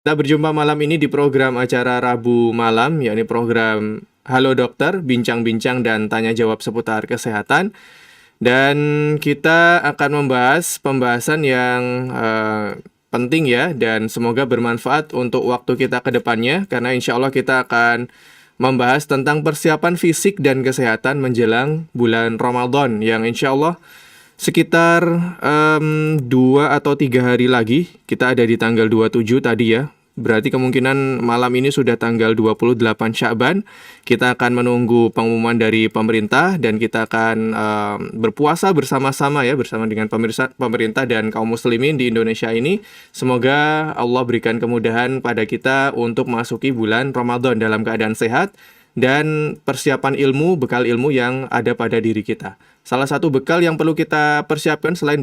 Kita berjumpa malam ini di program acara Rabu malam, yakni program Halo Dokter, bincang-bincang dan tanya jawab seputar kesehatan. Dan kita akan membahas pembahasan yang penting ya, dan semoga bermanfaat untuk waktu kita ke depannya, karena insya Allah kita akan membahas tentang persiapan fisik dan kesehatan menjelang bulan Ramadan, yang insya Allah sekitar 2 atau 3 hari lagi, kita ada di tanggal 27 tadi ya. Berarti kemungkinan malam ini sudah tanggal 28 Sya'ban. Kita akan menunggu pengumuman dari pemerintah dan kita akan berpuasa bersama-sama ya, bersama dengan pemerintah dan kaum muslimin di Indonesia ini. Semoga Allah berikan kemudahan pada kita untuk masuki bulan Ramadan dalam keadaan sehat dan persiapan ilmu, bekal ilmu yang ada pada diri kita. Salah satu bekal yang perlu kita persiapkan selain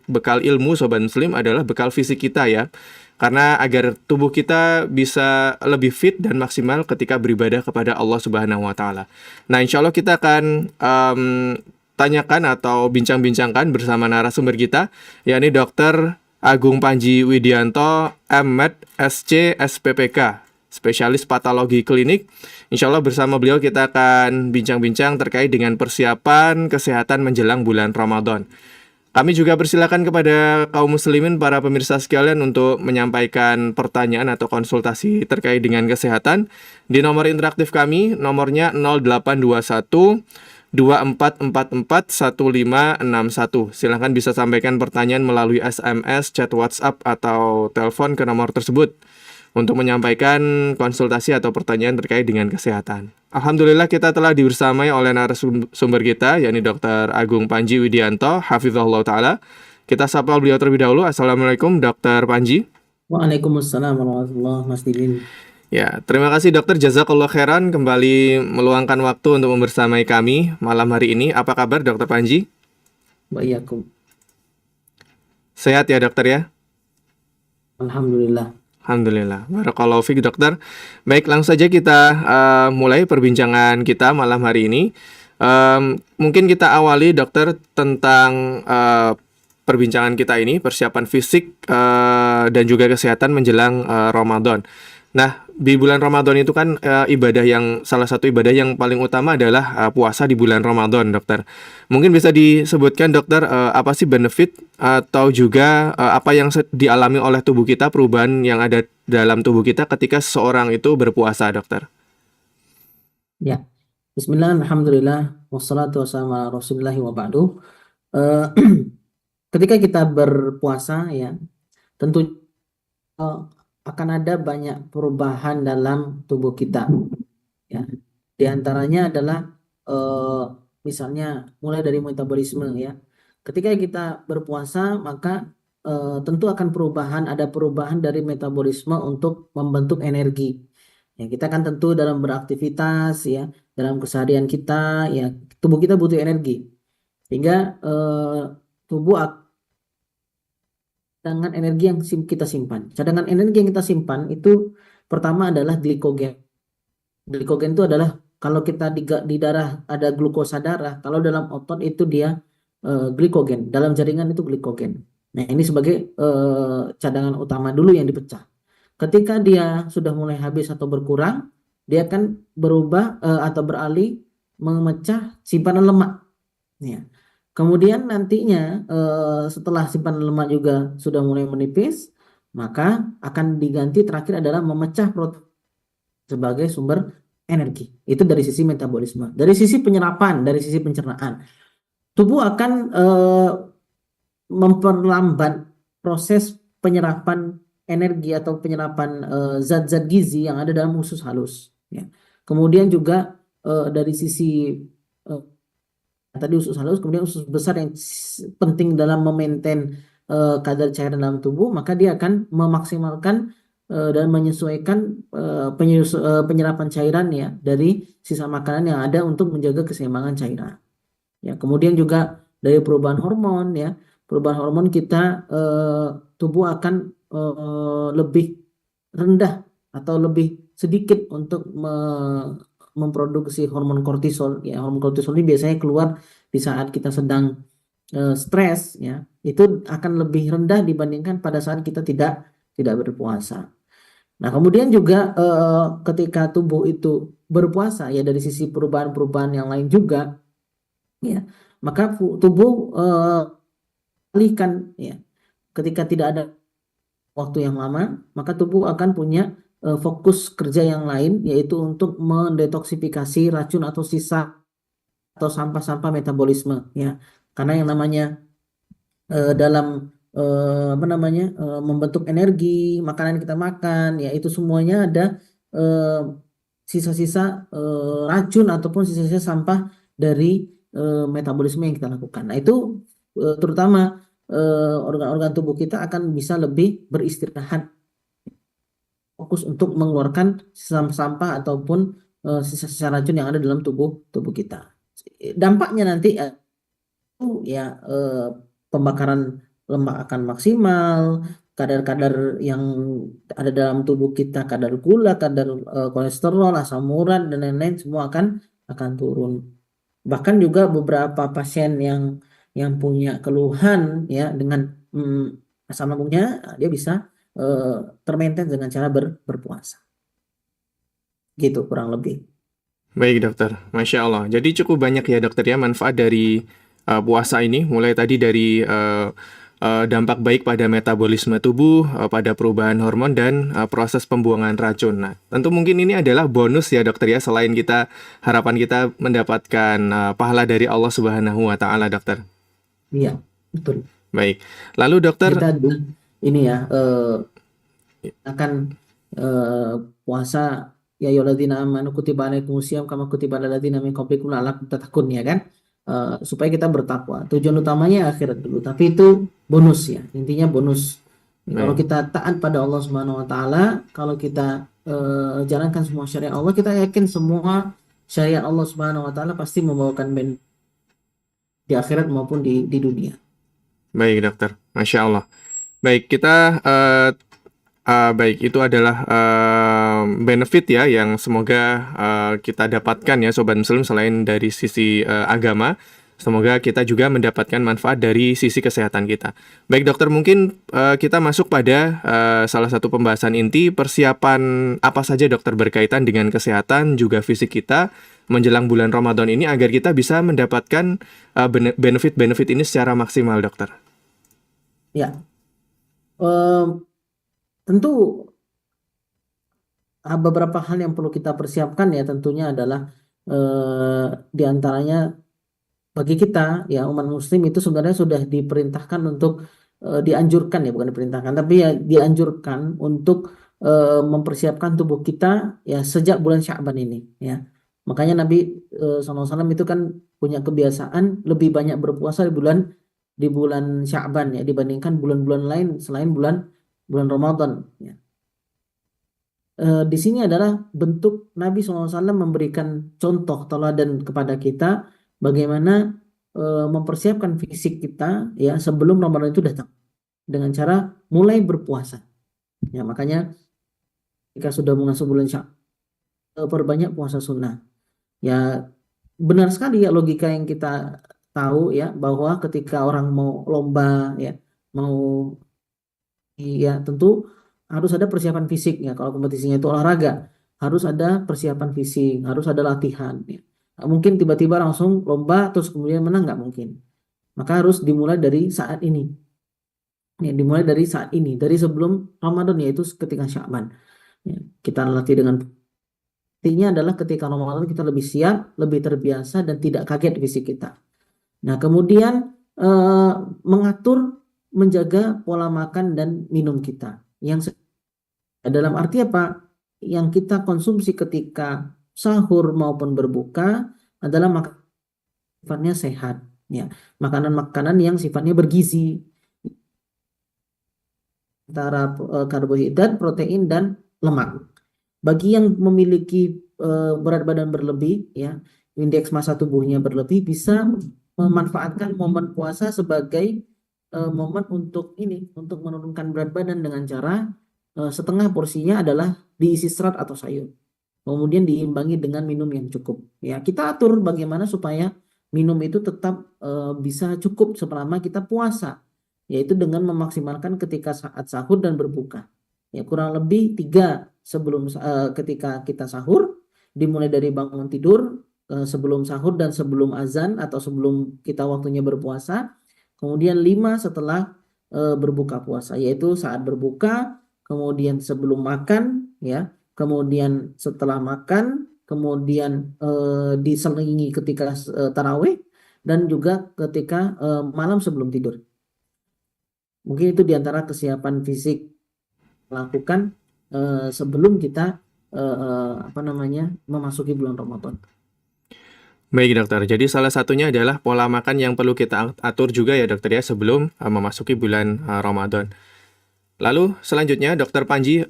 bekal ilmu Sobat Muslim adalah bekal fisik kita ya. Karena agar tubuh kita bisa lebih fit dan maksimal ketika beribadah kepada Allah Subhanahu wa Ta'ala. Nah, insya Allah kita akan tanyakan atau bincang-bincangkan bersama narasumber kita, yakni Dr. Agung Panji Widianto, M.Med. SC SPPK, spesialis patologi klinik. Insya Allah bersama beliau kita akan bincang-bincang terkait dengan persiapan kesehatan menjelang bulan Ramadan. Kami juga persilakan kepada kaum muslimin, para pemirsa sekalian, untuk menyampaikan pertanyaan atau konsultasi terkait dengan kesehatan di nomor interaktif kami, nomornya 0821 2444 1561. Silahkan bisa sampaikan pertanyaan melalui SMS, chat WhatsApp, atau telepon ke nomor tersebut untuk menyampaikan konsultasi atau pertanyaan terkait dengan kesehatan. Alhamdulillah kita telah dibersamai oleh narasumber kita, yakni Dr. Agung Panji Widianto, Hafizahullah Ta'ala. Kita sapa beliau terlebih dahulu. Assalamualaikum Dr. Panji. Waalaikumsalam warahmatullahi wabarakatuh, Mas Didin. Ya, terima kasih dokter, jazakallah khairan kembali meluangkan waktu untuk membersamai kami malam hari ini. Apa kabar Dr. Panji? Wa'iyyakum. Sehat ya dokter ya? Alhamdulillah. Alhamdulillah. Barakallahu fiik dokter. Baik, langsung saja kita mulai perbincangan kita malam hari ini. Mungkin kita awali dokter tentang perbincangan kita ini, persiapan fisik dan juga kesehatan menjelang Ramadan. Nah, di bulan Ramadan itu kan salah satu ibadah yang paling utama adalah puasa di bulan Ramadan, dokter. Mungkin bisa disebutkan, dokter, apa sih benefit atau juga apa yang dialami oleh tubuh kita, perubahan yang ada dalam tubuh kita ketika seseorang itu berpuasa, dokter? Ya. Bismillah, alhamdulillah, wassalatu wassalamu ala rasulillahi wa ba'du. Ketika kita berpuasa ya, tentu akan ada banyak perubahan dalam tubuh kita ya. Di antaranya adalah misalnya mulai dari metabolisme ya. Ketika kita berpuasa maka tentu akan ada perubahan dari metabolisme untuk membentuk energi. Ya, kita kan tentu dalam beraktivitas ya, dalam keseharian kita ya, tubuh kita butuh energi. Sehingga tubuh cadangan energi yang kita simpan. Cadangan energi yang kita simpan itu pertama adalah glikogen. Glikogen itu adalah kalau kita di darah ada glukosa darah, kalau dalam otot itu dia glikogen, dalam jaringan itu glikogen. Nah, ini sebagai cadangan utama dulu yang dipecah. Ketika dia sudah mulai habis atau berkurang, dia akan berubah atau beralih memecah simpanan lemak. Ya. Kemudian nantinya setelah simpanan lemak juga sudah mulai menipis, maka akan diganti terakhir adalah memecah protein sebagai sumber energi. Itu dari sisi metabolisme. Dari sisi penyerapan, dari sisi pencernaan, tubuh akan memperlambat proses penyerapan energi atau penyerapan zat-zat gizi yang ada dalam usus halus. Ya. Kemudian juga dari sisi tadi usus halus, kemudian usus besar yang penting dalam memaintain kadar cairan dalam tubuh, maka dia akan memaksimalkan dan menyesuaikan penyerapan cairan ya dari sisa makanan yang ada untuk menjaga keseimbangan cairan. Ya, kemudian juga dari perubahan hormon ya, perubahan hormon kita tubuh akan lebih rendah atau lebih sedikit untuk memproduksi hormon kortisol ya. Hormon kortisol ini biasanya keluar di saat kita sedang stres ya, itu akan lebih rendah dibandingkan pada saat kita tidak berpuasa. Nah, kemudian juga ketika tubuh itu berpuasa ya dari sisi perubahan-perubahan yang lain juga ya, maka tubuh alihkan ya. Ketika tidak ada waktu yang lama, maka tubuh akan punya fokus kerja yang lain yaitu untuk mendetoksifikasi racun atau sisa atau sampah-sampah metabolisme ya. Karena yang namanya dalam apa namanya membentuk energi makanan yang kita makan ya itu semuanya ada eh, sisa-sisa racun ataupun sisa-sisa sampah dari metabolisme yang kita lakukan. Nah itu terutama organ-organ tubuh kita akan bisa lebih beristirahat fokus untuk mengeluarkan sampah ataupun sisa-sisa racun yang ada dalam tubuh tubuh kita. Dampaknya nanti ya pembakaran lemak akan maksimal, kadar-kadar yang ada dalam tubuh kita, kadar gula, kadar kolesterol, asam urat dan lain-lain semua akan turun. Bahkan juga beberapa pasien yang punya keluhan ya dengan asam lambungnya dia bisa eh, termaintain dengan cara berpuasa. Gitu kurang lebih. Baik dokter, Masya Allah. Jadi cukup banyak ya dokter ya manfaat dari puasa ini, mulai tadi dari dampak baik pada metabolisme tubuh, pada perubahan hormon dan proses pembuangan racun. Nah, tentu mungkin ini adalah bonus ya dokter ya, selain kita harapan kita mendapatkan pahala dari Allah Subhanahu wa taala dokter. Iya, betul. Baik. Lalu dokter, Kita ini ya akan eh, puasa ya ayyuhalladzina amanu kutiba alaikumusiyam kama kutiba alal ladzina min qablikum la'allakum tattaqun ya kan. Supaya kita bertakwa. Tujuan utamanya akhirat dulu, tapi itu bonus ya. Intinya bonus. Kalau baik, kita taat pada Allah Subhanahu wa taala, kalau kita jalankan semua syariat Allah, kita yakin semua syariat Allah Subhanahu wa taala pasti membawakan benefit di akhirat maupun di dunia. baik dokter, Masya Allah. Baik, kita baik, itu adalah benefit ya yang semoga kita dapatkan ya Sobat Muslim selain dari sisi agama. Semoga kita juga mendapatkan manfaat dari sisi kesehatan kita. Baik dokter, mungkin kita masuk pada salah satu pembahasan inti persiapan apa saja dokter berkaitan dengan kesehatan juga fisik kita menjelang bulan Ramadan ini agar kita bisa mendapatkan benefit-benefit ini secara maksimal dokter. Ya, eh, tentu beberapa hal yang perlu kita persiapkan ya tentunya adalah di antaranya bagi kita ya umat muslim itu sebenarnya sudah diperintahkan untuk dianjurkan ya bukan diperintahkan tapi ya dianjurkan untuk mempersiapkan tubuh kita ya sejak bulan Sya'ban ini ya. Makanya Nabi SAW itu kan punya kebiasaan lebih banyak berpuasa di bulan Sya'ban ya dibandingkan bulan-bulan lain selain bulan bulan Ramadan ya. Di sini adalah bentuk Nabi SAW memberikan contoh teladan kepada kita bagaimana mempersiapkan fisik kita ya sebelum Ramadan itu datang dengan cara mulai berpuasa. Ya, makanya jika sudah masuk bulan Syawal, perbanyak puasa sunnah. Ya, benar sekali ya logika yang kita tahu ya bahwa ketika orang mau lomba ya, mau ya tentu harus ada persiapan fisik ya. Kalau kompetisinya itu olahraga, harus ada persiapan fisik, harus ada latihan ya. Nggak mungkin tiba-tiba langsung lomba terus kemudian menang nggak mungkin. Maka harus dimulai dari saat ini. Ya, dimulai dari saat ini, dari sebelum Ramadan yaitu ketika Sya'ban. Ya, kita latih dengan artinya adalah ketika Ramadan kita lebih siap, lebih terbiasa dan tidak kaget fisik kita. Nah, kemudian mengatur menjaga pola makan dan minum kita. Yang dalam arti apa? Yang kita konsumsi ketika sahur maupun berbuka adalah makanan sifatnya sehat, ya. Makanan-makanan yang sifatnya bergizi antara karbohidrat, protein dan lemak. Bagi yang memiliki berat badan berlebih, ya, indeks massa tubuhnya berlebih, bisa memanfaatkan momen puasa sebagai momen untuk ini, untuk menurunkan berat badan dengan cara setengah porsinya adalah diisi serat atau sayur. Kemudian diimbangi dengan minum yang cukup. Ya, kita atur bagaimana supaya minum itu tetap bisa cukup selama kita puasa, yaitu dengan memaksimalkan ketika saat sahur dan berbuka. ya kurang lebih 3 sebelum ketika kita sahur, dimulai dari bangun tidur, sebelum sahur dan sebelum azan atau sebelum kita waktunya berpuasa, kemudian 5 setelah berbuka puasa, yaitu saat berbuka, kemudian sebelum makan, ya, kemudian setelah makan, kemudian diselingi ketika tarawih, dan juga ketika malam sebelum tidur. Mungkin itu diantara kesiapan fisik lakukan sebelum kita memasuki bulan Ramadan. Baik dokter, jadi salah satunya adalah pola makan yang perlu kita atur juga ya dokter ya sebelum memasuki bulan Ramadan. Lalu selanjutnya dokter Panji,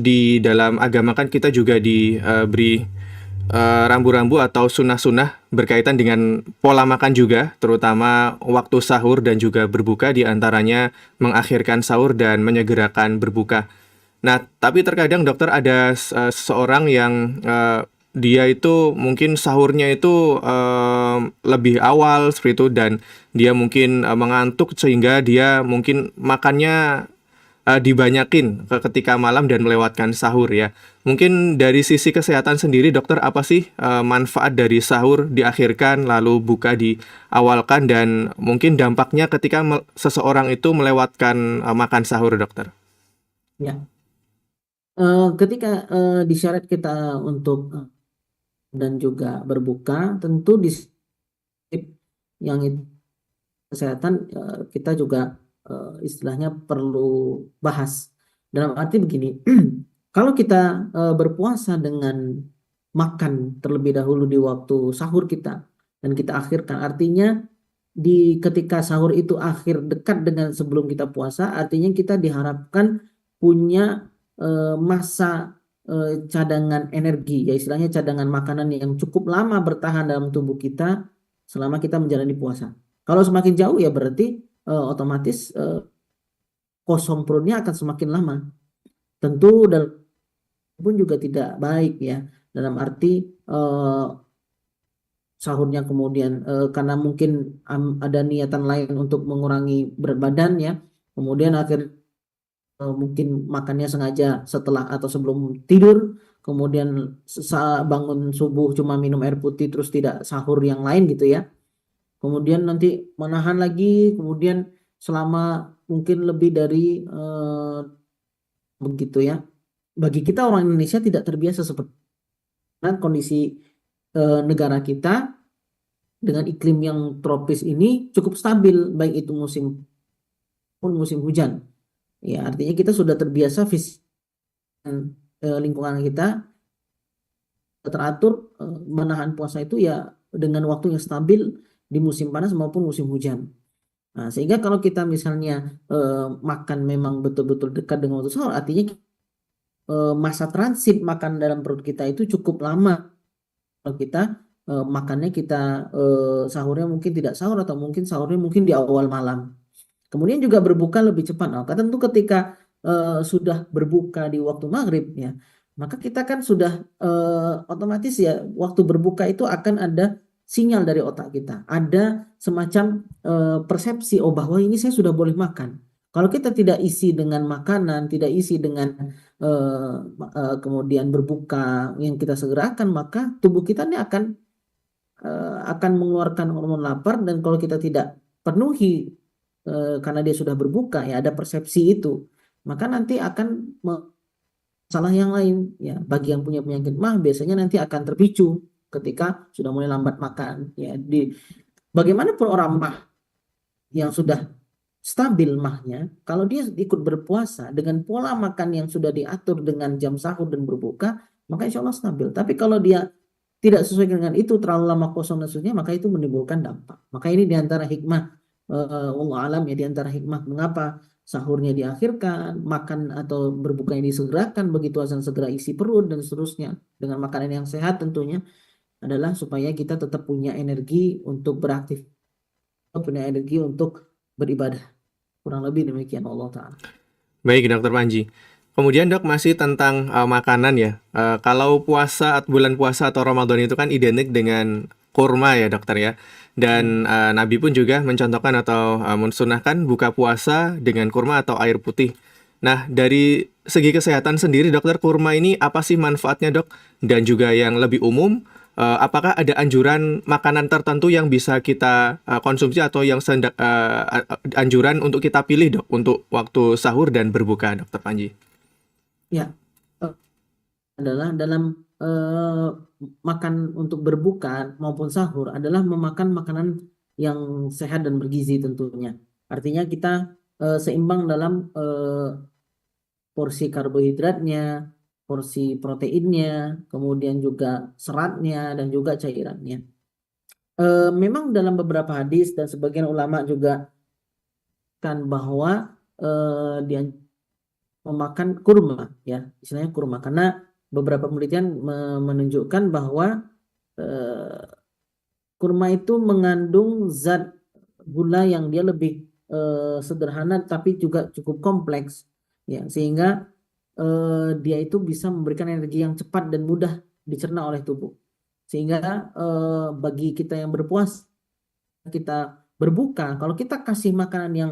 di dalam agama kan kita juga diberi rambu-rambu atau sunnah-sunnah berkaitan dengan pola makan juga, terutama waktu sahur dan juga berbuka, di antaranya mengakhirkan sahur dan menyegerakan berbuka. Nah, tapi terkadang dokter ada seseorang yang dia itu mungkin sahurnya itu lebih awal seperti itu, dan dia mungkin mengantuk sehingga dia mungkin makannya dibanyakin ketika malam dan melewatkan sahur ya. Mungkin dari sisi kesehatan sendiri dokter, apa sih manfaat dari sahur diakhirkan lalu buka diawalkan, dan mungkin dampaknya ketika seseorang itu melewatkan makan sahur dokter? Ya, ketika disyarat kita untuk dan juga berbuka, tentu di yang itu kesehatan kita juga istilahnya perlu bahas. Dalam arti begini, kalau kita berpuasa dengan makan terlebih dahulu di waktu sahur kita dan kita akhirkan, artinya ketika sahur itu akhir dekat dengan sebelum kita puasa, artinya kita diharapkan punya masa cadangan energi, ya istilahnya cadangan makanan yang cukup lama bertahan dalam tubuh kita selama kita menjalani puasa. Kalau semakin jauh ya berarti otomatis kosong perutnya akan semakin lama. Tentu pun juga tidak baik ya, dalam arti sahurnya kemudian karena mungkin ada niatan lain untuk mengurangi berat badan ya, kemudian akhirnya mungkin makannya sengaja setelah atau sebelum tidur, kemudian bangun subuh cuma minum air putih terus tidak sahur yang lain gitu ya. Kemudian nanti menahan lagi, kemudian selama mungkin lebih dari begitu ya. Bagi kita orang Indonesia tidak terbiasa seperti kondisi negara kita dengan iklim yang tropis ini cukup stabil, baik itu musim pun musim hujan. Ya, artinya kita sudah terbiasa lingkungan kita teratur menahan puasa itu ya dengan waktu yang stabil di musim panas maupun musim hujan. Nah, sehingga kalau kita misalnya makan memang betul-betul dekat dengan waktu sahur, artinya masa transit makan dalam perut kita itu cukup lama. Kalau kita makannya kita sahurnya mungkin tidak sahur, atau mungkin sahurnya mungkin di awal malam. Kemudian juga berbuka lebih cepat. Nah, tentu ketika sudah berbuka di waktu maghrib ya, maka kita kan sudah otomatis ya waktu berbuka itu akan ada sinyal dari otak kita, ada semacam persepsi, oh bahwa ini saya sudah boleh makan. Kalau kita tidak isi dengan makanan, tidak isi dengan kemudian berbuka yang kita segerakan, maka tubuh kita ini akan mengeluarkan hormon lapar, dan kalau kita tidak penuhi karena dia sudah berbuka ya ada persepsi itu, maka nanti akan salah yang lain ya. Bagi yang punya penyakit mah biasanya nanti akan terpicu ketika sudah mulai lambat makan ya. Bagaimanapun orang mah yang sudah stabil mahnya, kalau dia ikut berpuasa dengan pola makan yang sudah diatur dengan jam sahur dan berbuka, maka insya Allah stabil. Tapi kalau dia tidak sesuai dengan itu, terlalu lama kosong dan sebagainya, maka itu menimbulkan dampak. Maka ini diantara hikmah wallahu alam ya, diantara hikmah mengapa sahurnya diakhirkan, makan atau berbukanya disegerakan, begitu azan segera isi perut dan seterusnya dengan makanan yang sehat tentunya, adalah supaya kita tetap punya energi untuk beraktif, punya energi untuk beribadah. Kurang lebih demikian Allah Ta'ala. Baik dokter Panji. Kemudian dok, masih tentang makanan ya. Kalau bulan puasa atau Ramadan itu kan identik dengan kurma ya dokter ya. Dan Nabi pun juga mencontohkan atau mensunahkan buka puasa dengan kurma atau air putih. Nah, dari segi kesehatan sendiri, dokter, kurma ini apa sih manfaatnya, dok? Dan juga yang lebih umum, apakah ada anjuran makanan tertentu yang bisa kita konsumsi atau yang anjuran untuk kita pilih, dok, untuk waktu sahur dan berbuka, dokter Panji? Ya, eh, adalah dalam eh, makan untuk berbuka maupun sahur adalah memakan makanan yang sehat dan bergizi tentunya. Artinya kita seimbang dalam porsi karbohidratnya, porsi proteinnya, kemudian juga seratnya dan juga cairannya. Memang dalam beberapa hadis dan sebagian ulama juga kan bahwa dia memakan kurma, ya istilahnya kurma, karena beberapa penelitian menunjukkan bahwa eh, kurma itu mengandung zat gula yang dia lebih sederhana tapi juga cukup kompleks, ya sehingga dia itu bisa memberikan energi yang cepat dan mudah dicerna oleh tubuh, sehingga bagi kita yang berpuasa, kita berbuka, kalau kita kasih makanan yang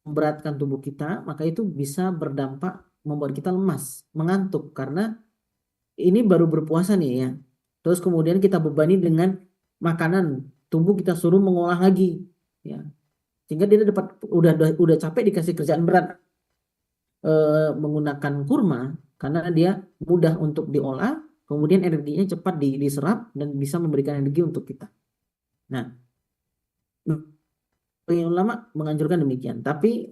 memberatkan tubuh kita, maka itu bisa berdampak membuat kita lemas, mengantuk, karena ini baru berpuasa nih ya. Terus kemudian kita bebani dengan makanan, tubuh kita suruh mengolah lagi, ya. Sehingga dia dapat udah capek dikasih kerjaan berat menggunakan kurma, karena dia mudah untuk diolah, kemudian energinya cepat diserap dan bisa memberikan energi untuk kita. Nah, ulama menganjurkan demikian, tapi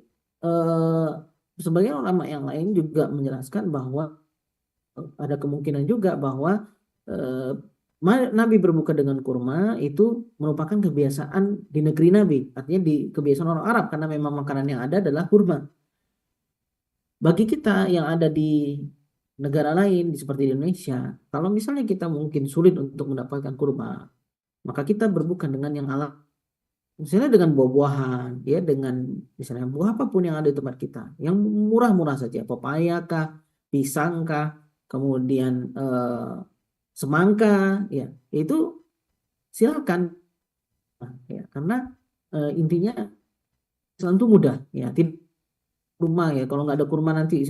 sebagian ulama yang lain juga menjelaskan bahwa ada kemungkinan juga bahwa Nabi berbuka dengan kurma itu merupakan kebiasaan di negeri Nabi, artinya di kebiasaan orang Arab, karena memang makanan yang ada adalah kurma. Bagi kita yang ada di negara lain seperti di Indonesia, kalau misalnya kita mungkin sulit untuk mendapatkan kurma, maka kita berbuka dengan yang halal. Misalnya dengan buah-buahan, ya dengan misalnya buah apapun yang ada di tempat kita, yang murah-murah saja, pepaya kah, pisang kah, kemudian semangka, ya itu silakan, ya karena intinya Islam itu mudah, ya tidak kurma, ya kalau nggak ada kurma nanti,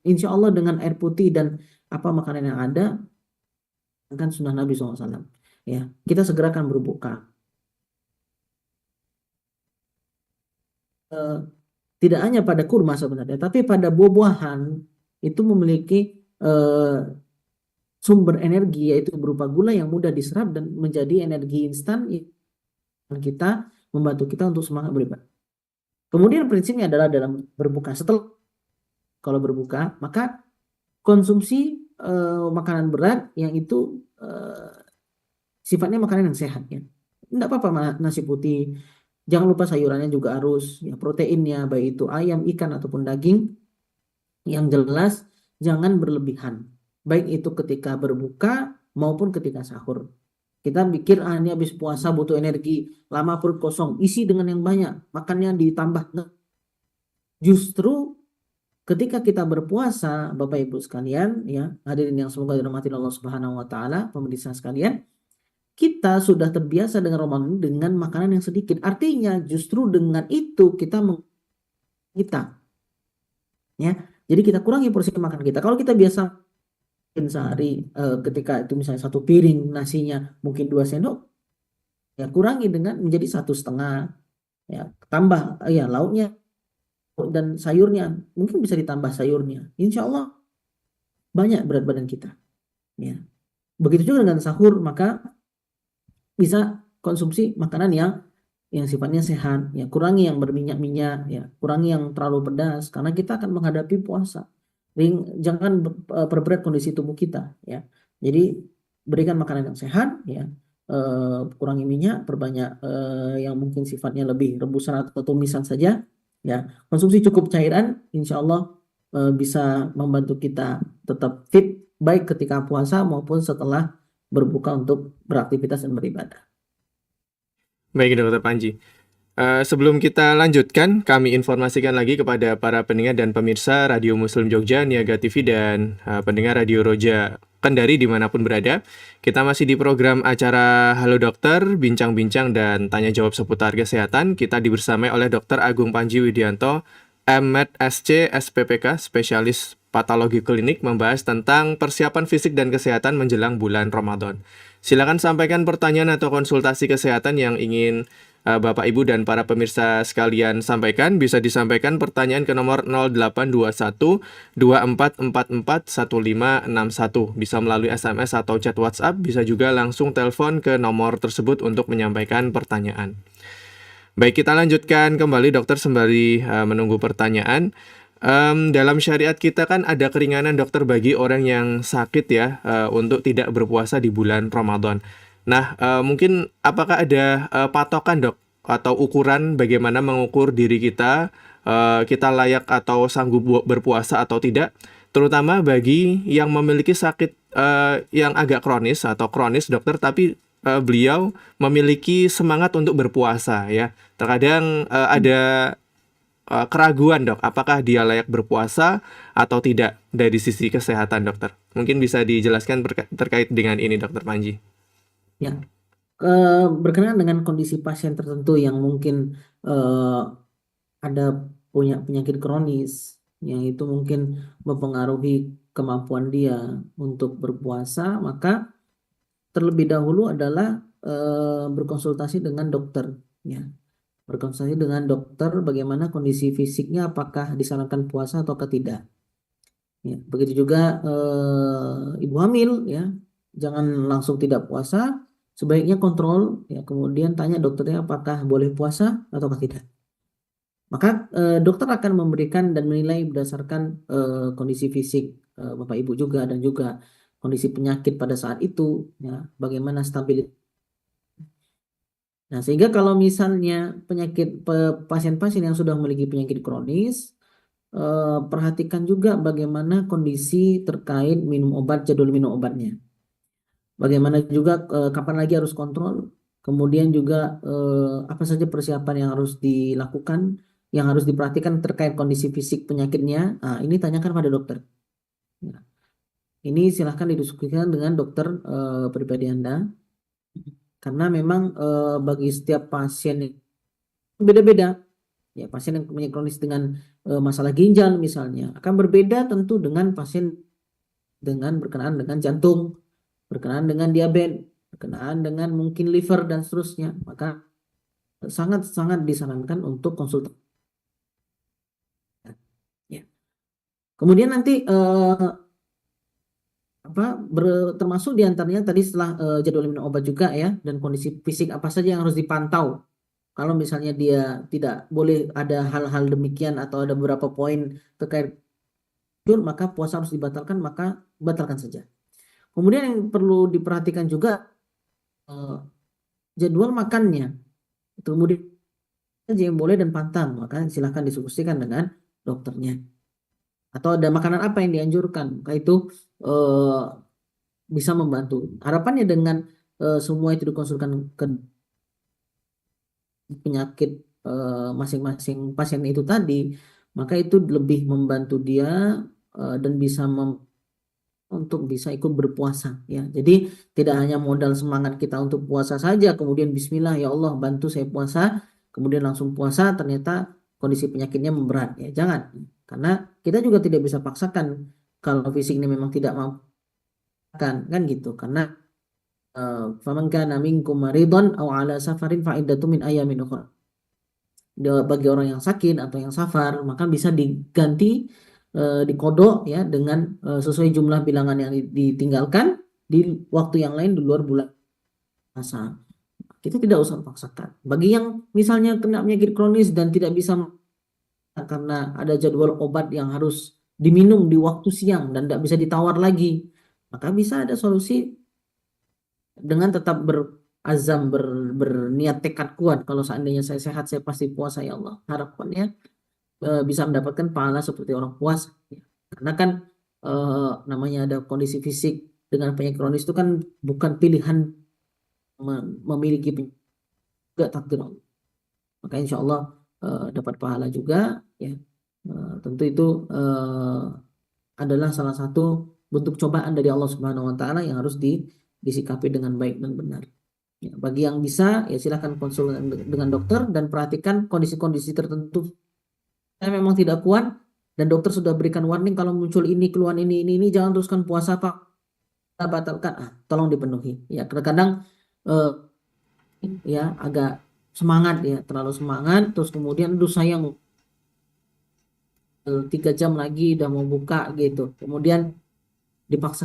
insya Allah dengan air putih dan apa makanan yang ada, kan sunnah Nabi SAW, ya kita segera akan berbuka. Tidak hanya pada kurma sebenarnya, tapi pada buah-buahan itu memiliki sumber energi, yaitu berupa gula yang mudah diserap dan menjadi energi instan yang kita membantu kita untuk semangat beribadah. Kemudian prinsipnya adalah dalam berbuka, setelah kalau berbuka maka konsumsi makanan berat yang itu sifatnya makanan yang sehat, ya. Tidak apa-apa nasi putih, jangan lupa sayurannya juga harus, ya, proteinnya baik itu ayam, ikan ataupun daging, yang jelas jangan berlebihan, baik itu ketika berbuka maupun ketika sahur. Kita pikir ini habis puasa butuh energi, lama perut kosong, isi dengan yang banyak, makannya ditambah. Justru ketika kita berpuasa, Bapak Ibu sekalian, ya hadirin yang semoga dirahmati Allah Subhanahu wa taala, pemirsa sekalian, kita sudah terbiasa dengan Ramadan dengan makanan yang sedikit. Artinya justru dengan itu kita, ya. Jadi kita kurangi porsi makan kita. Kalau kita biasa sehari ketika itu misalnya satu piring nasinya mungkin 2 sendok, ya kurangi dengan menjadi 1,5, ya tambah ya lauknya dan sayurnya, mungkin bisa ditambah sayurnya, insya Allah banyak berat badan kita, ya. Begitu juga dengan sahur, maka bisa konsumsi makanan yang sifatnya sehat, ya kurangi yang berminyak-minyak, ya kurangi yang terlalu pedas, karena kita akan menghadapi puasa. Jangan perberat kondisi tubuh kita, ya. Jadi berikan makanan yang sehat, ya, kurangi minyak, perbanyak yang mungkin sifatnya lebih rebusan atau tumisan saja, ya. Konsumsi cukup cairan, insya Allah bisa membantu kita tetap fit baik ketika puasa maupun setelah berbuka untuk beraktivitas dan beribadah. Baik, Dokter Panji. Sebelum kita lanjutkan, kami informasikan lagi kepada para pendengar dan pemirsa Radio Muslim Jogja, Niaga TV, dan pendengar Radio Roja Kendari dimanapun berada. Kita masih di program acara Halo Dokter, bincang-bincang dan tanya jawab seputar kesehatan. Kita dibersamai oleh Dr. Agung Panji Widianto, Ahmad SC SPPK, spesialis patologi klinik, membahas tentang persiapan fisik dan kesehatan menjelang bulan Ramadan. Silakan sampaikan pertanyaan atau konsultasi kesehatan yang ingin Bapak Ibu dan para pemirsa sekalian sampaikan. Bisa disampaikan pertanyaan ke nomor 0821 2444 1561. Bisa melalui SMS atau chat WhatsApp, bisa juga langsung telepon ke nomor tersebut untuk menyampaikan pertanyaan. Baik, kita lanjutkan kembali dokter sembari menunggu pertanyaan. Dalam syariat kita kan ada keringanan dokter bagi orang yang sakit ya, untuk tidak berpuasa di bulan Ramadan. Nah, mungkin apakah ada patokan dok atau ukuran bagaimana mengukur diri kita layak atau sanggup berpuasa atau tidak, terutama bagi yang memiliki sakit yang agak kronis atau kronis dokter, tapi beliau memiliki semangat untuk berpuasa ya. Terkadang ada keraguan dok, apakah dia layak berpuasa atau tidak dari sisi kesehatan dokter. Mungkin bisa dijelaskan terkait dengan ini dokter Panji. Ya, berkenaan dengan kondisi pasien tertentu yang mungkin ada punya penyakit kronis yang itu mungkin mempengaruhi kemampuan dia untuk berpuasa, maka terlebih dahulu adalah berkonsultasi dengan dokter, ya. Berkonsultasi dengan dokter bagaimana kondisi fisiknya, apakah disarankan puasa atau tidak. Ya, begitu juga ibu hamil, ya, jangan langsung tidak puasa, sebaiknya kontrol, ya, kemudian tanya dokternya apakah boleh puasa atau tidak. Maka dokter akan memberikan dan menilai berdasarkan kondisi fisik Bapak Ibu juga dan juga kondisi penyakit pada saat itu, ya, bagaimana stabilitas. Nah, sehingga kalau misalnya pasien-pasien yang sudah memiliki penyakit kronis, perhatikan juga bagaimana kondisi terkait minum obat, jadwal minum obatnya. Bagaimana juga kapan lagi harus kontrol, kemudian juga apa saja persiapan yang harus dilakukan, yang harus diperhatikan terkait kondisi fisik penyakitnya. Nah, ini tanyakan pada dokter. Ya. Ini silahkan didiskusikan dengan dokter pribadi Anda, karena memang bagi setiap pasien beda-beda. Ya, pasien yang punya kronis dengan masalah ginjal misalnya akan berbeda tentu dengan pasien dengan berkenaan dengan jantung, berkenaan dengan diabetes, berkenaan dengan mungkin liver dan seterusnya. Maka sangat-sangat disarankan untuk konsultasi. Ya. Kemudian nanti termasuk diantaranya tadi setelah jadwal minum obat juga ya, dan kondisi fisik apa saja yang harus dipantau. Kalau misalnya dia tidak boleh ada hal-hal demikian atau ada beberapa poin terkait maka puasa harus dibatalkan, maka batalkan saja. Kemudian yang perlu diperhatikan juga jadwal makannya. Kemudian yang boleh dan pantang, maka silahkan diskusikan dengan dokternya. Atau ada makanan apa yang dianjurkan, maka itu bisa membantu. Harapannya dengan semua itu dikonsulkan ke penyakit masing-masing pasien itu tadi, maka itu lebih membantu dia dan bisa untuk bisa ikut berpuasa, ya. Jadi tidak hanya modal semangat kita untuk puasa saja, kemudian Bismillah ya Allah bantu saya puasa, kemudian langsung puasa ternyata kondisi penyakitnya memberat, ya jangan, karena kita juga tidak bisa paksakan kalau fisiknya memang tidak mampu kan gitu, karena faman kana minkum maridon aw ala safarin fa iddatu min ayamin ukhra. Bagi orang yang sakit atau yang safar, maka bisa diganti dikodok ya dengan sesuai jumlah bilangan yang ditinggalkan di waktu yang lain di luar bulan puasa. Kita tidak usah paksakan. Bagi yang misalnya kena penyakit kronis dan tidak bisa karena ada jadwal obat yang harus diminum di waktu siang dan tidak bisa ditawar lagi, maka bisa ada solusi dengan tetap berazam, berniat tekad kuat. Kalau seandainya saya sehat, saya pasti puasa ya Allah. Harapannya bisa mendapatkan pahala seperti orang puasa. Karena kan namanya ada kondisi fisik dengan penyakit kronis itu kan bukan pilihan memiliki juga takdir Allah. Maka insya Allah dapat pahala juga, ya. Tentu itu adalah salah satu bentuk cobaan dari Allah Subhanahu Wa Taala yang harus disikapi dengan baik dan benar. Ya, bagi yang bisa ya silahkan konsul dengan dokter dan perhatikan kondisi-kondisi tertentu memang tidak kuat dan dokter sudah berikan warning kalau muncul ini, keluhan ini, jangan teruskan puasa Pak, kita batalkan. Tolong dipenuhi. Ya, kadang-kadang eh, ya agak semangat ya, terlalu semangat, terus kemudian aduh sayang 3 jam lagi udah mau buka gitu. Kemudian dipaksa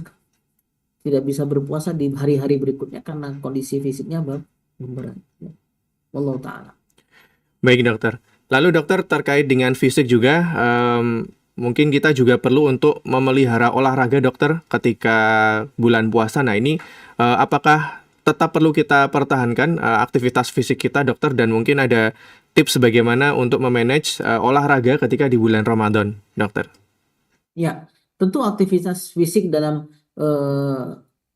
tidak bisa berpuasa di hari-hari berikutnya karena kondisi fisiknya berat. Ya. Wallahu taala. Baik dokter. Lalu dokter terkait dengan fisik juga, mungkin kita juga perlu untuk memelihara olahraga dokter ketika bulan puasa. Nah ini apakah tetap perlu kita pertahankan aktivitas fisik kita dokter dan mungkin ada tips bagaimana untuk memanage olahraga ketika di bulan Ramadan dokter? Ya, tentu aktivitas fisik dalam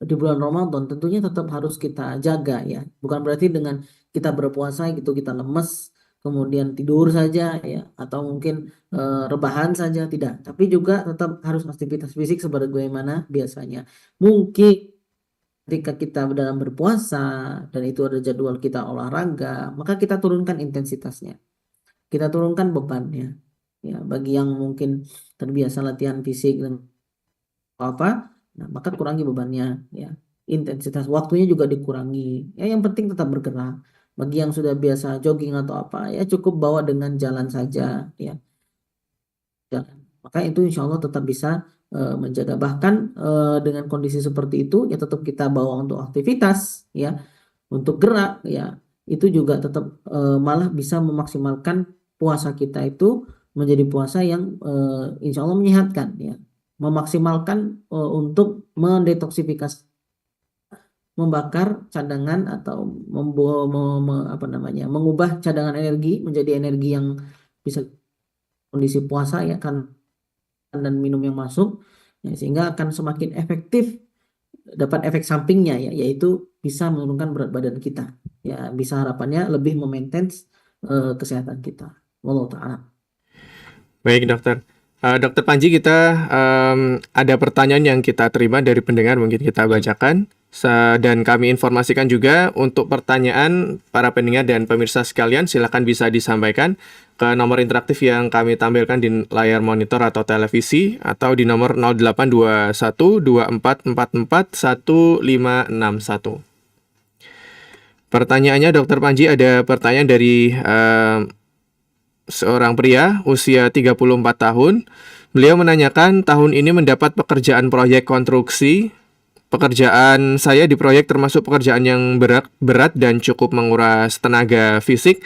di bulan Ramadan tentunya tetap harus kita jaga ya. Bukan berarti dengan kita berpuasa gitu kita lemes, kemudian tidur saja ya, atau mungkin rebahan saja tidak. Tapi juga tetap harus aktivitas fisik sebagaimana biasanya. Mungkin ketika kita dalam berpuasa dan itu ada jadwal kita olahraga, maka kita turunkan intensitasnya. Kita turunkan bebannya. Ya, bagi yang mungkin terbiasa latihan fisik dan apa, nah, maka kurangi bebannya ya. Intensitas waktunya juga dikurangi. Ya, yang penting tetap bergerak. Bagi yang sudah biasa jogging atau apa, ya cukup bawa dengan jalan saja ya. Jalan. Maka itu insya Allah tetap bisa menjaga. Bahkan dengan kondisi seperti itu ya tetap kita bawa untuk aktivitas ya, untuk gerak ya, itu juga tetap malah bisa memaksimalkan puasa kita itu menjadi puasa yang insya Allah menyehatkan ya, memaksimalkan untuk mendetoksifikasi, membakar cadangan atau apa namanya, mengubah cadangan energi menjadi energi yang bisa kondisi puasa ya kan, dan minum yang masuk ya, sehingga akan semakin efektif, dapat efek sampingnya ya, yaitu bisa menurunkan berat badan kita ya, bisa harapannya lebih memaintain kesehatan kita. Wallahu taala. Baik dokter. Dokter Panji, kita ada pertanyaan yang kita terima dari pendengar, mungkin kita bacakan. Dan kami informasikan juga untuk pertanyaan para pendengar dan pemirsa sekalian, silakan bisa disampaikan ke nomor interaktif yang kami tampilkan di layar monitor atau televisi, atau di nomor 0821 2444 1561. Pertanyaannya Dokter Panji, ada pertanyaan dari seorang pria usia 34 tahun. Beliau menanyakan, tahun ini mendapat pekerjaan proyek konstruksi. Pekerjaan saya di proyek termasuk pekerjaan yang berat dan cukup menguras tenaga fisik.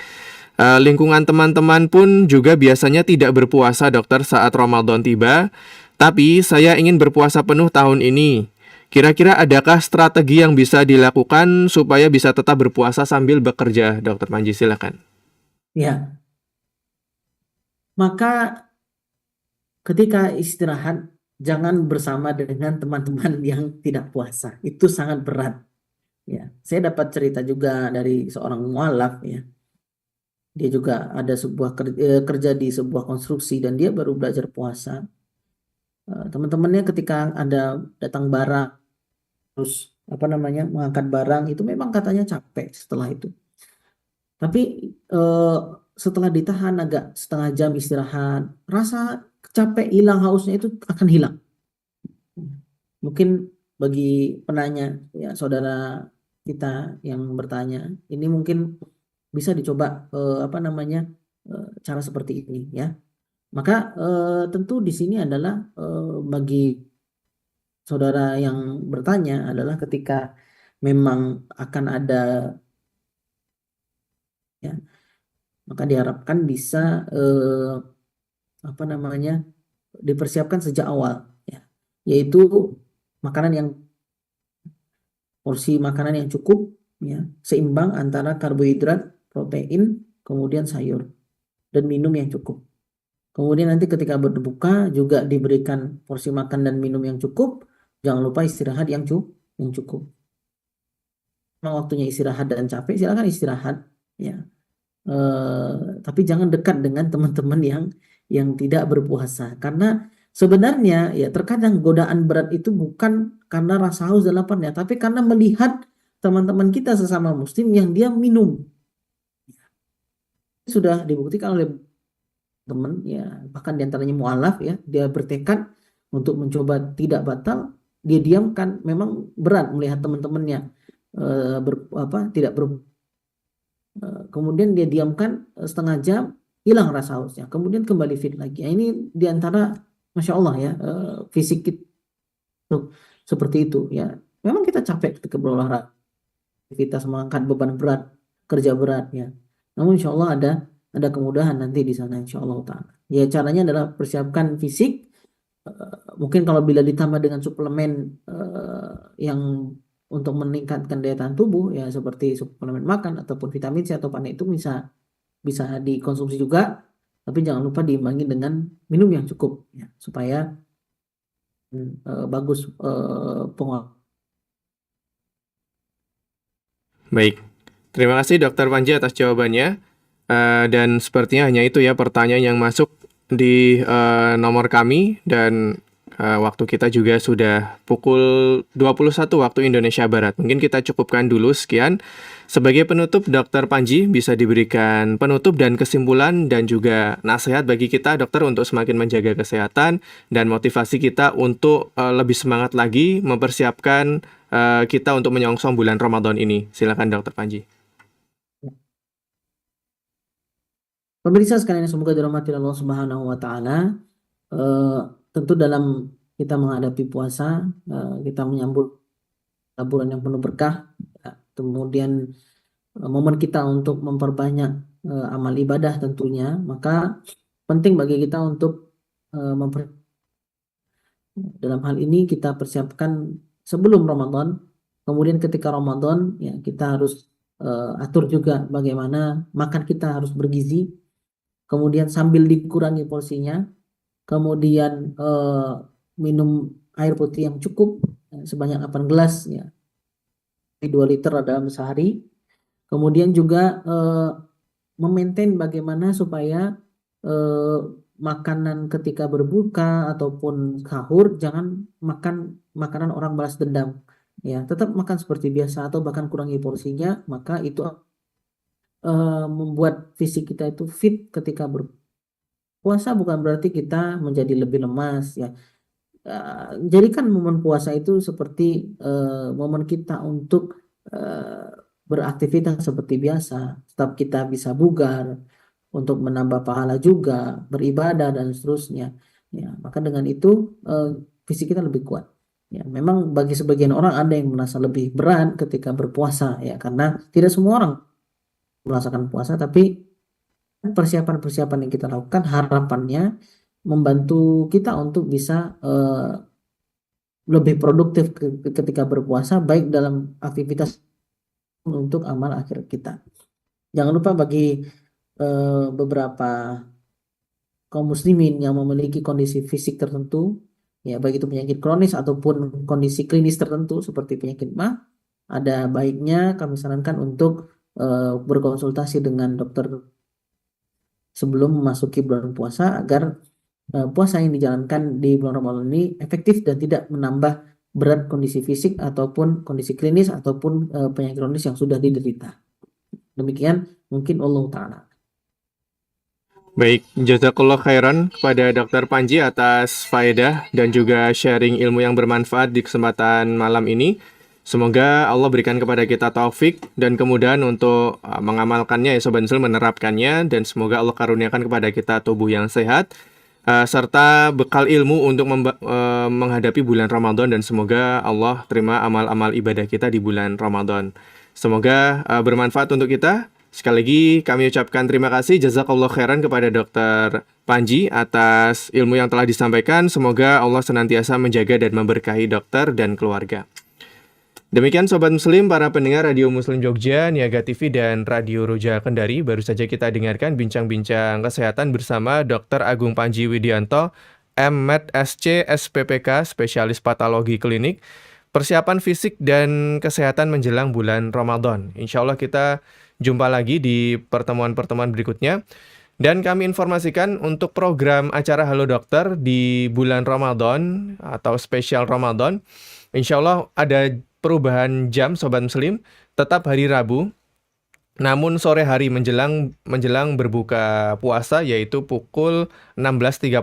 Lingkungan teman-teman pun juga biasanya tidak berpuasa dokter saat Ramadan tiba. Tapi saya ingin berpuasa penuh tahun ini. Kira-kira adakah strategi yang bisa dilakukan supaya bisa tetap berpuasa sambil bekerja, Dokter Panji? Silakan. Ya, maka ketika istirahat jangan bersama dengan teman-teman yang tidak puasa. Itu sangat berat. Ya, saya dapat cerita juga dari seorang mualaf ya. Dia juga ada sebuah kerja di sebuah konstruksi dan dia baru belajar puasa. Teman-temannya ketika ada datang barang terus apa namanya mengangkat barang itu memang katanya capek setelah itu. Tapi setelah ditahan agak setengah jam istirahat, rasa capek hilang, hausnya itu akan hilang. Mungkin bagi penanya ya, saudara kita yang bertanya, ini mungkin bisa dicoba apa namanya cara seperti ini ya. Maka tentu di sini adalah bagi saudara yang bertanya adalah ketika memang akan ada ya, maka diharapkan bisa apa namanya dipersiapkan sejak awal ya, yaitu makanan yang porsi makanan yang cukup ya, seimbang antara karbohidrat, protein, kemudian sayur dan minum yang cukup. Kemudian nanti ketika berbuka juga diberikan porsi makan dan minum yang cukup. Jangan lupa istirahat yang cukup. Memang waktunya istirahat dan capek, silakan istirahat ya. Tapi jangan dekat dengan teman-teman yang tidak berpuasa, karena sebenarnya ya terkadang godaan berat itu bukan karena rasa haus dan laparnya, tapi karena melihat teman-teman kita sesama muslim yang dia minum. Sudah dibuktikan oleh teman ya, bahkan diantaranya mualaf ya, dia bertekad untuk mencoba tidak batal, dia diamkan. Memang berat melihat teman-temannya tidak kemudian dia diamkan setengah jam, hilang rasa hausnya, kemudian kembali fit lagi. Nah, ini diantara Masya Allah ya, fisik kita seperti itu ya. Memang kita capek ketika berolahraga, aktivitas mengangkat beban berat, kerja berat ya. Namun insya Allah ada kemudahan nanti di sana insya Allah Ta'ala. Ya caranya adalah persiapkan fisik. Mungkin kalau bila ditambah dengan suplemen yang untuk meningkatkan daya tahan tubuh ya, seperti suplemen makan ataupun vitamin C atau panen, itu bisa dikonsumsi juga, tapi jangan lupa diimbangi dengan minum yang cukup ya, supaya bagus pengelolaan. Baik, terima kasih Dokter Panji atas jawabannya. Dan sepertinya hanya itu ya pertanyaan yang masuk di nomor kami, dan waktu kita juga sudah pukul 21 waktu Indonesia Barat. Mungkin kita cukupkan dulu sekian. Sebagai penutup, Dokter Panji bisa diberikan penutup dan kesimpulan dan juga nasihat bagi kita dokter untuk semakin menjaga kesehatan dan motivasi kita untuk lebih semangat lagi mempersiapkan kita untuk menyongsong bulan Ramadan ini. Silakan Dokter Panji. Pemirsa sekalian, semoga dirahmati Allah Subhanahu wa Ta'ala. Tentu dalam kita menghadapi puasa, kita menyambut bulan yang penuh berkah, ya. Kemudian momen kita untuk memperbanyak amal ibadah tentunya, maka penting bagi kita untuk dalam hal ini kita persiapkan sebelum Ramadan. Kemudian ketika Ramadan ya, kita harus atur juga bagaimana makan kita harus bergizi. Kemudian sambil dikurangi porsinya, kemudian minum air putih yang cukup sebanyak 8 gelas ya, 2 liter dalam sehari. Kemudian juga memaintain bagaimana supaya makanan ketika berbuka ataupun sahur jangan makan makanan orang balas dendam ya, tetap makan seperti biasa atau bahkan kurangi porsinya, maka itu membuat fisik kita itu fit ketika berpuasa. Bukan berarti kita menjadi lebih lemas ya. Jadikan momen puasa itu seperti momen kita untuk beraktivitas seperti biasa, tetap kita bisa bugar, untuk menambah pahala juga, beribadah dan seterusnya ya. Maka dengan itu fisik kita lebih kuat ya. Memang bagi sebagian orang ada yang merasa lebih berat ketika berpuasa ya, karena tidak semua orang merasakan puasa, tapi persiapan-persiapan yang kita lakukan harapannya membantu kita untuk bisa lebih produktif ketika berpuasa, baik dalam aktivitas untuk amal akhirat kita. Jangan lupa bagi beberapa kaum muslimin yang memiliki kondisi fisik tertentu ya, baik itu penyakit kronis ataupun kondisi klinis tertentu seperti penyakit mah, ada baiknya kami sarankan untuk berkonsultasi dengan dokter sebelum memasuki bulan puasa, agar puasa yang dijalankan di bulan Ramadan ini efektif dan tidak menambah berat kondisi fisik ataupun kondisi klinis ataupun penyakit kronis yang sudah diderita. Demikian mungkin Allah Ta'ala. Baik, jazakallah khairan kepada Dokter Panji atas faedah dan juga sharing ilmu yang bermanfaat di kesempatan malam ini. Semoga Allah berikan kepada kita taufik dan kemudahan untuk mengamalkannya ya Sobat Muslim, menerapkannya, dan semoga Allah karuniakan kepada kita tubuh yang sehat serta bekal ilmu untuk menghadapi bulan Ramadan, dan semoga Allah terima amal-amal ibadah kita di bulan Ramadan. Semoga bermanfaat untuk kita. Sekali lagi kami ucapkan terima kasih, jazakallah khairan kepada Dokter Panji atas ilmu yang telah disampaikan. Semoga Allah senantiasa menjaga dan memberkahi dokter dan keluarga. Demikian Sobat Muslim, para pendengar Radio Muslim Jogja, Niaga TV, dan Radio Roja Kendari. Baru saja kita dengarkan bincang-bincang kesehatan bersama Dr. Agung Panji Widianto, M.Med. SC, SPPK, Spesialis Patologi Klinik, persiapan fisik dan kesehatan menjelang bulan Ramadan. Insya Allah kita jumpa lagi di pertemuan-pertemuan berikutnya. Dan kami informasikan untuk program acara Halo Dokter di bulan Ramadan atau spesial Ramadan, insya Allah ada perubahan jam Sobat Muslim, tetap hari Rabu Namun sore hari menjelang berbuka puasa yaitu pukul 16.30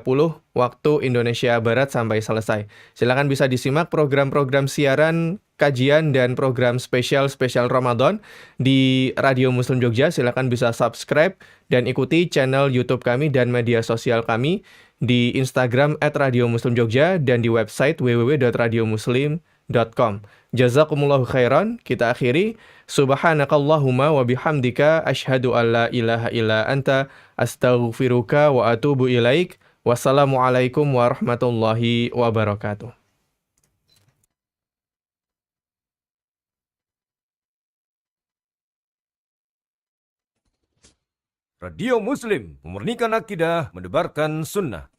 waktu Indonesia Barat sampai selesai. Silakan bisa disimak program-program siaran, kajian dan program spesial Ramadan di Radio Muslim Jogja. Silakan bisa subscribe dan ikuti channel YouTube kami dan media sosial kami di Instagram @radiomuslimjogja dan di website www.radiomuslim.com. Jazakumullahu khairan. Kita akhiri. Subhanakallahumma wa bihamdika asyhadu an la ilaha illa anta astaghfiruka wa atubu ilaik. Wassalamualaikum warahmatullahi wabarakatuh. Radio Muslim, memurnikan akidah, menebarkan sunnah.